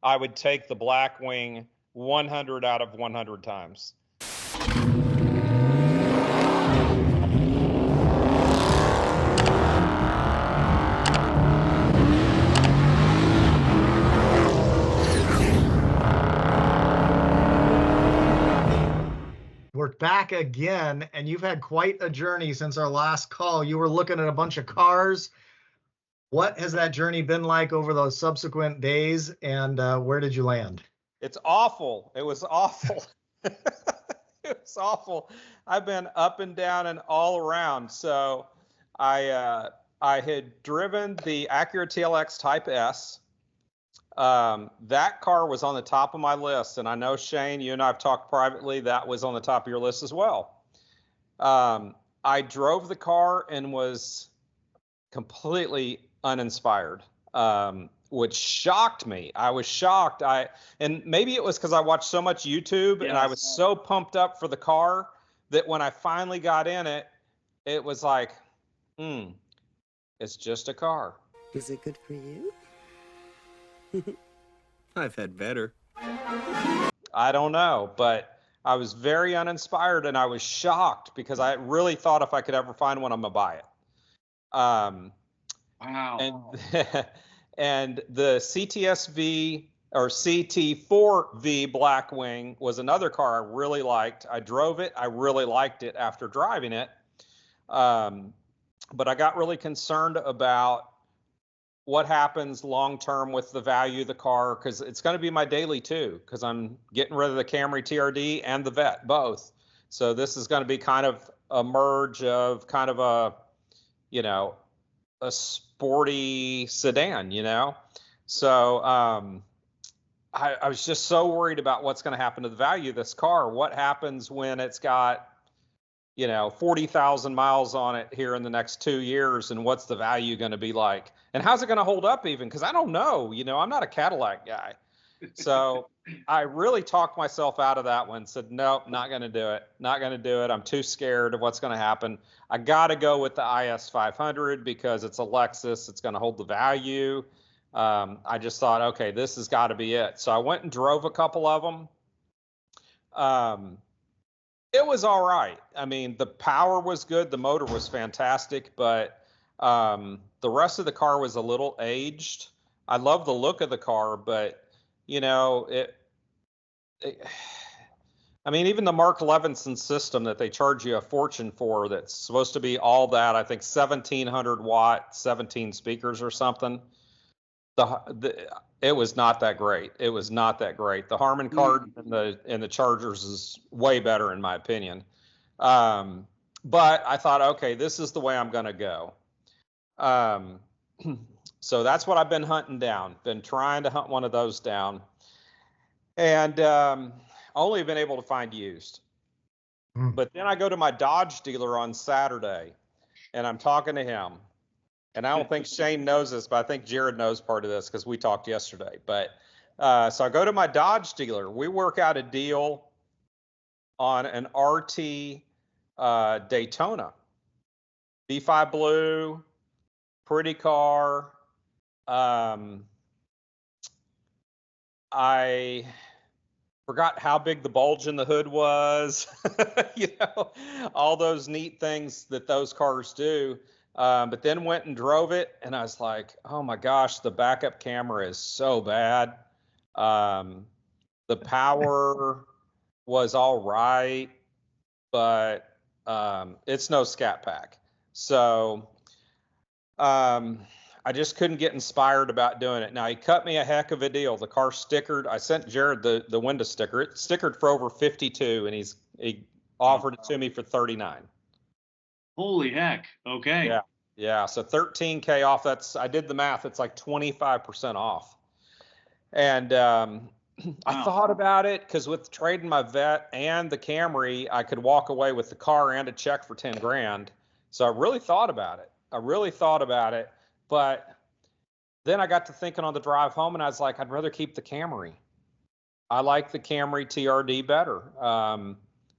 I would take the Blackwing 100 out of 100 times. We're back again, and you've had quite a journey since our last call. You were looking at a bunch of cars. What has that journey been like over those subsequent days, and where did you land? It's awful. It was awful. It was awful. I've been up and down and all around. So I had driven the Acura TLX Type S. That car was on the top of my list, and I know, Shane, you and I have talked privately, that was on the top of your list as well. I drove the car and was completely uninspired, which shocked me. I was shocked. And maybe it was because I watched so much YouTube, and I was so pumped up for the car that when I finally got in it, it was like, it's just a car. Is it good for you? I've had better. I don't know, but I was very uninspired, and I was shocked because I really thought if I could ever find one, I'm gonna buy it. Wow. And the CTSV or CT4V Blackwing was another car I really liked. I drove it. I really liked it after driving it. But I got really concerned about what happens long term with the value of the car, because it's going to be my daily too, because I'm getting rid of the Camry TRD and the Vet both. So this is going to be kind of a merge of kind of a sporty sedan, So I was just so worried about what's going to happen to the value of this car. What happens when it's got 40,000 miles on it here in the next 2 years, and what's the value going to be like? And how's it going to hold up even? Because I don't know, I'm not a Cadillac guy. So I really talked myself out of that one, said, nope, not going to do it. Not going to do it. I'm too scared of what's going to happen. I got to go with the IS 500 because it's a Lexus. It's going to hold the value. I just thought, okay, this has got to be it. So I went and drove a couple of them. It was all right. I mean, the power was good. The motor was fantastic, but the rest of the car was a little aged. I love the look of the car, but I mean, even the Mark Levinson system that they charge you a fortune for, that's supposed to be all that, I think 1,700 watt, 17 speakers or something. It was not that great. It was not that great. The Harman Kardon and the Chargers is way better in my opinion. But I thought, okay, this is the way I'm going to go. So that's what I've been hunting down. Been trying to hunt one of those down, and only been able to find used. But then I go to my Dodge dealer on Saturday, and I'm talking to him. And I don't think Shane knows this, but I think Jared knows part of this because we talked yesterday. But so I go to my Dodge dealer. We work out a deal on an RT Daytona, B5 blue, pretty car. I forgot how big the bulge in the hood was. All those neat things that those cars do. But then went and drove it, and I was like, oh my gosh, the backup camera is so bad. The power was all right, but it's no Scat Pack. So I just couldn't get inspired about doing it. Now, he cut me a heck of a deal. The car stickered. I sent Jared the window sticker. It stickered for over 52, and he offered it to me for 39. Holy heck. Okay. Yeah. So 13K off. I did the math. It's like 25% off. And I thought about it because with trading my Vet and the Camry, I could walk away with the car and a check for 10 grand. So I really thought about it. But then I got to thinking on the drive home, and I was like, I'd rather keep the Camry. I like the Camry TRD better.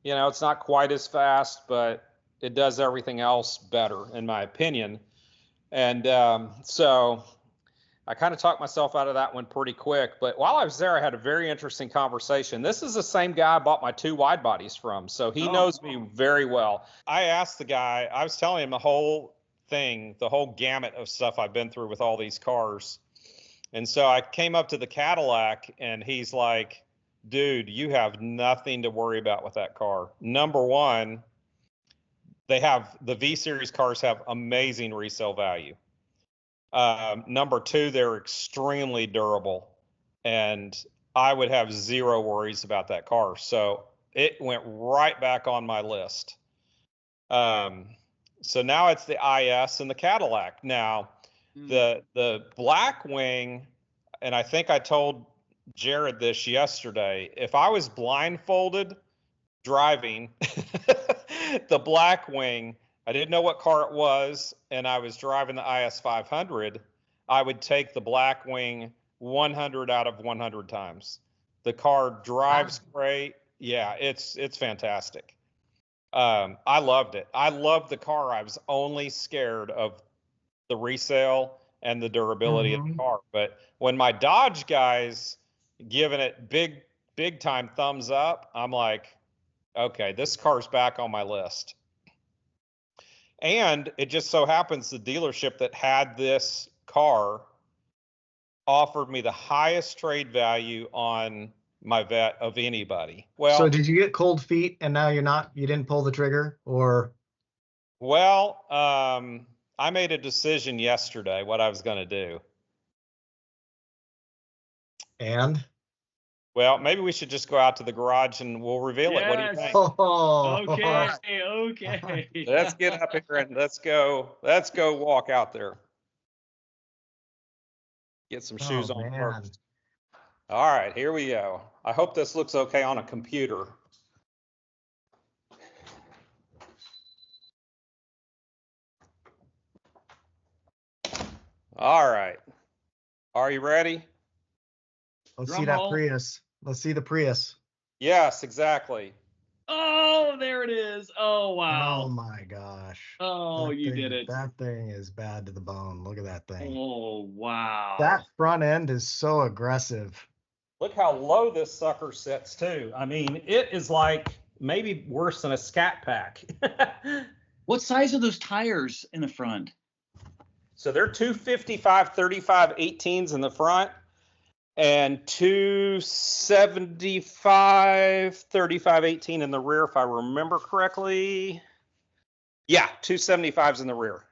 It's not quite as fast, but it does everything else better, in my opinion. And so I kind of talked myself out of that one pretty quick. But while I was there, I had a very interesting conversation. This is the same guy I bought my 2 wide bodies from, so he knows me very well. I asked the guy, I was telling him the whole thing, the whole gamut of stuff I've been through with all these cars. And so I came up to the Cadillac, and he's like, dude, you have nothing to worry about with that car. Number one, the V-Series cars have amazing resale value. Number two, they're extremely durable, and I would have zero worries about that car. So it went right back on my list. So now it's the IS and the Cadillac. Now, the Blackwing, and I think I told Jared this yesterday, if I was blindfolded driving the Blackwing, I didn't know what car it was, and I was driving the IS 500, I would take the Blackwing 100 out of 100 times. The car drives great. Yeah, it's fantastic. I loved it. I loved the car. I was only scared of the resale and the durability of the car. But when my Dodge guys giving it big time thumbs up, I'm like, okay, this car's back on my list. And it just so happens the dealership that had this car offered me the highest trade value on my vet of anybody. Well, so did you get cold feet and now you didn't pull the trigger, or? Well, I made a decision yesterday what I was going to do. And? Well, maybe we should just go out to the garage and we'll reveal it. What do you think? Okay. Let's get up here and let's go walk out there. Get some shoes on first. All right, here we go. I hope this looks okay on a computer. All right. Are you ready? Let's see that Prius. Let's see the Prius. Yes, exactly. Oh, there it is. Oh, wow. Oh, my gosh. Oh, you did it. That thing is bad to the bone. Look at that thing. Oh, wow. That front end is so aggressive. Look how low this sucker sits, too. I mean, it is like maybe worse than a Scat Pack. What size are those tires in the front? So they're 255 35 18s in the front and 275 35 18 in the rear, if I remember correctly. Yeah, 275s in the rear.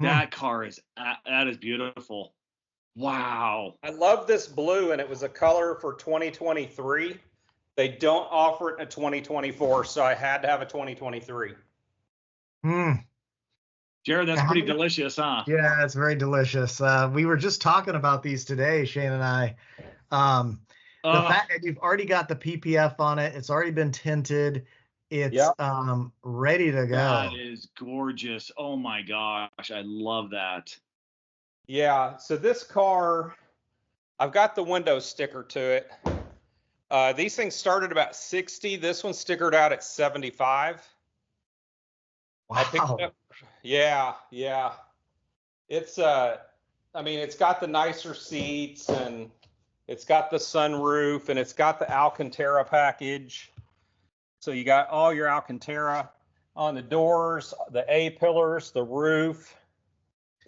That car that is beautiful. Wow. I love this blue, and it was a color for 2023. They don't offer it in a 2024, so I had to have a 2023. Jared, that's pretty delicious, huh? Yeah, it's very delicious. We were just talking about these today, Shane and I. The fact that you've already got the PPF on it, it's already been tinted, it's ready to go. That is gorgeous. Oh my gosh, I love that. Yeah, so this car, I've got the window sticker to it. These things started about 60. This one stickered out at 75. Wow. I picked it up. Yeah. It's I mean, it's got the nicer seats, and it's got the sunroof, and it's got the Alcantara package. So you got all your Alcantara on the doors, the A-pillars, the roof.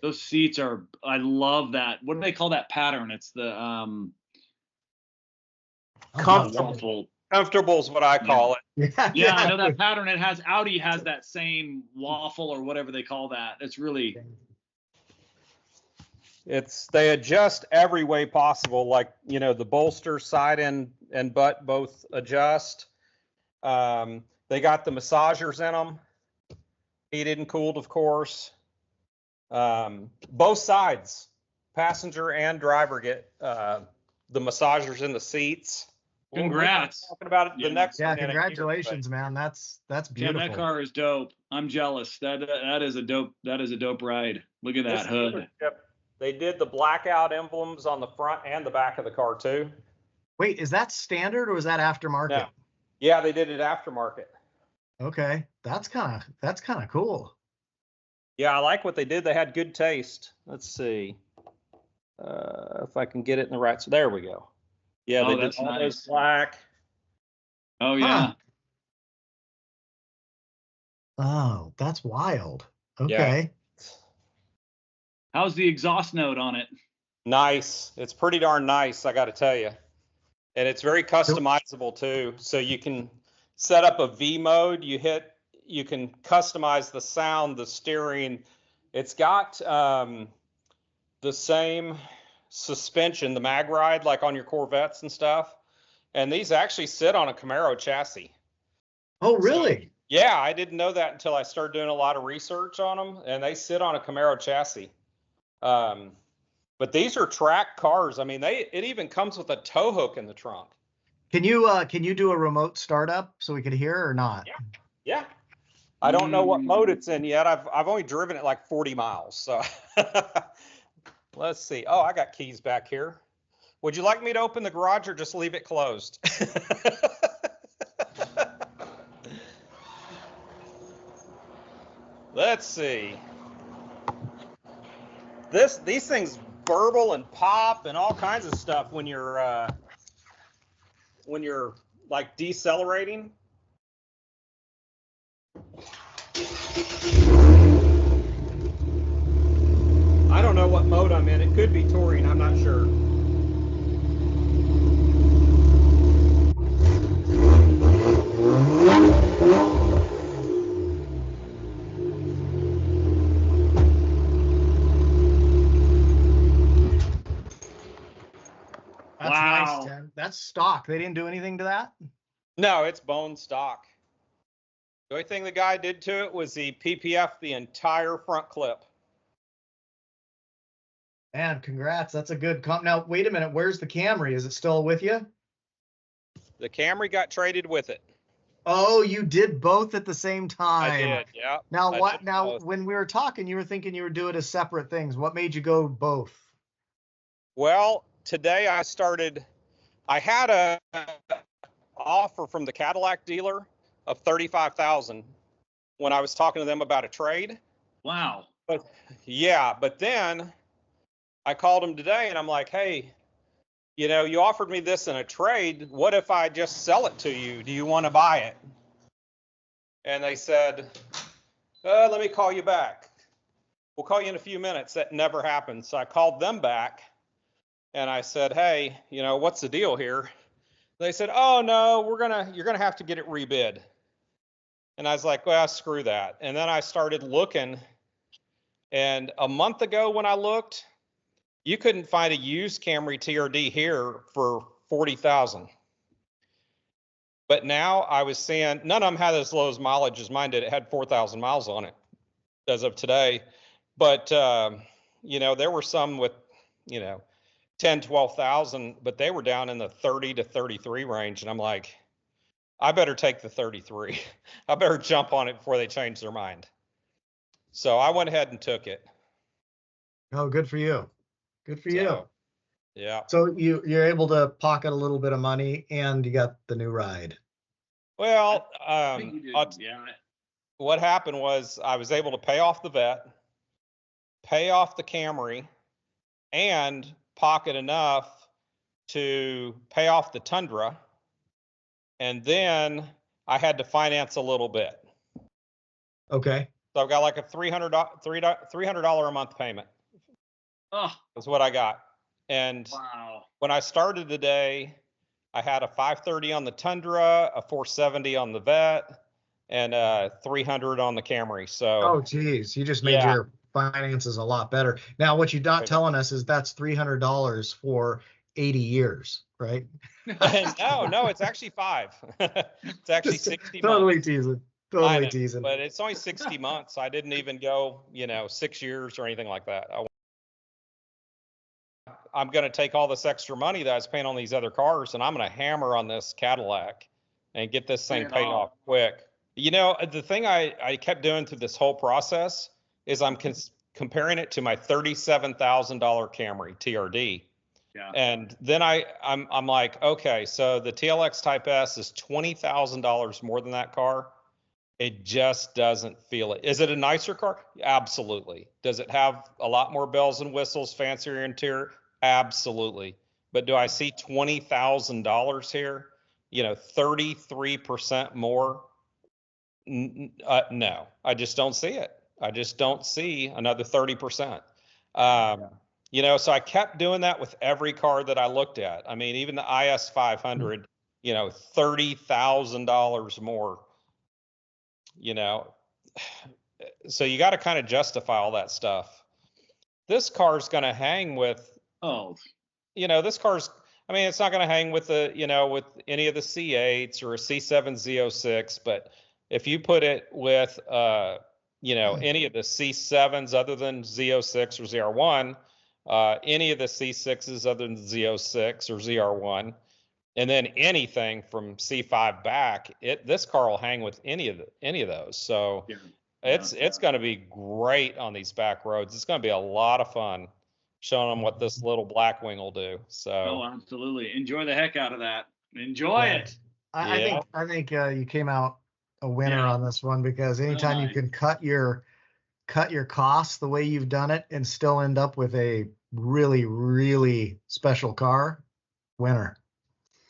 Those seats I love that. What do they call that pattern? It's the comfortable. Comfortable is what I call it. Yeah, I know that pattern. Audi has that same waffle or whatever they call that. It's really. They adjust every way possible, like, the bolster side and butt both adjust. They got the massagers in them, heated and cooled, of course. Both sides, passenger and driver, get the massagers in the seats. Congrats. We'll talking about it the next one. Congratulations, man. That's beautiful. Tim, that car is dope. I'm jealous. That is a dope ride. Look at that hood. They did the blackout emblems on the front and the back of the car too. Wait, is that standard or is that aftermarket? No. Yeah, they did it aftermarket. Okay, that's kind of cool. Yeah, I like what they did. They had good taste. Let's see. If I can get it in the right, so there we go. Yeah, Oh, they did that's all those nice. black. Oh yeah. Oh, that's wild. Yeah. Okay. How's the exhaust note on it? Nice. It's pretty darn nice, I got to tell you. And it's very customizable too. So you can set up a V mode. You can customize the sound, the steering. It's got the same suspension, the mag ride, like on your Corvettes and stuff. And these actually sit on a Camaro chassis. Oh, really? So, yeah, I didn't know that until I started doing a lot of research on them, and they sit on a Camaro chassis. But these are track cars. I mean, it even comes with a tow hook in the trunk. Can you do a remote startup so we could hear or not? Yeah. I don't know what mode it's in yet. I've only driven it like 40 miles. So let's see. Oh, I got keys back here. Would you like me to open the garage or just leave it closed? Let's see. These things burble and pop and all kinds of stuff when you're like decelerating. I don't know what mode I'm in. It could be touring. I'm not sure. That's Wow. nice, Ted. That's stock. They didn't do anything to that? No, it's bone stock. The only thing the guy did to it was he PPF'd the entire front clip. Man, congrats. That's a good comp. Now, wait a minute. Where's the Camry? Is it still with you? The Camry got traded with it. Oh, you did both at the same time. I did, yeah. Now, I what? did Now, both. when we were talking, you were thinking you were doing as separate things. What made you go both? Well, today I had a offer from the Cadillac dealer of $35,000 when I was talking to them about a trade. Wow. But then I called him today and I'm like, hey, you offered me this in a trade. What if I just sell it to you? Do you want to buy it? And they said, let me call you back. We'll call you in a few minutes. That never happened. So I called them back and I said, hey, what's the deal here? They said, oh no, you're gonna have to get it rebid. And I was like, well, screw that. And then I started looking, and a month ago when I looked, you couldn't find a used Camry TRD here for $40,000. But now I was seeing none of them had as low as mileage as mine did. It had 4,000 miles on it as of today. But there were some with 10, 12,000, but they were down in the 30 to 33 range. And I'm like, I better take the 33. I better jump on it before they change their mind. So I went ahead and took it. Oh, good for you. Good for you. Yeah. So you're able to pocket a little bit of money and you got the new ride. Well, I think you did. Yeah. what happened was I was able to pay off the vet, pay off the Camry, and pocket enough to pay off the Tundra. And then I had to finance a little bit. Okay. So I've got like a $300 a month payment. Oh, That's what I got. And wow. when I started today, I had a 530 on the Tundra, a 470 on the vet, and a 300 on the Camry. So Oh, geez. You just made your finances a lot better. Now, what you're not telling us is that's $300 for 80 years, right? No, it's actually 5. It's actually 60 Totally months. teasing. Totally teasing. But it's only 60 months. I didn't even go, 6 years or anything like that. I'm going to take all this extra money that I was paying on these other cars, and I'm going to hammer on this Cadillac and get this thing paid off quick. The thing I kept doing through this whole process is I'm comparing it to my $37,000 Camry TRD. Yeah. And then I'm like, okay, so the TLX Type S is $20,000 more than that car. It just doesn't feel it. Is it a nicer car? Absolutely. Does it have a lot more bells and whistles, fancier interior? Absolutely. But do I see $20,000 here? 33% more? No, I just don't see it. I just don't see another 30%. So I kept doing that with every car that I looked at. I mean, even the IS 500, $30,000 more, so you got to kind of justify all that stuff. This car's going to hang with, this car's, I mean, it's not going to hang with with any of the C8s or a C7 Z06, but if you put it with, any of the C7s other than Z06 or ZR1, any of the C6s other than Z06 or ZR1, and then anything from C5 back, this car will hang with any of those. So it's going to be great on these back roads. It's going to be a lot of fun showing them what this little Blackwing will do. So absolutely, enjoy the heck out of that. Enjoy it. I think you came out a winner on this one, because anytime you can cut your costs the way you've done it and still end up with a really, really special car, winner.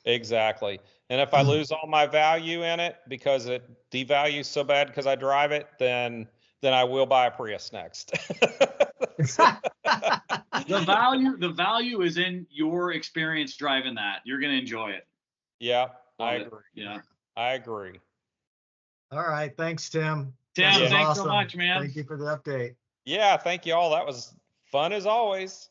Exactly. And if I lose all my value in it because it devalues so bad because I drive it, then I will buy a Prius next. The value is in your experience driving that. You're going to enjoy it. Yeah, I agree. Yeah, I agree. All right. Thanks, Tim. Tim, thanks so much, man. Thank you for the update. Yeah, thank you all. That was fun as always.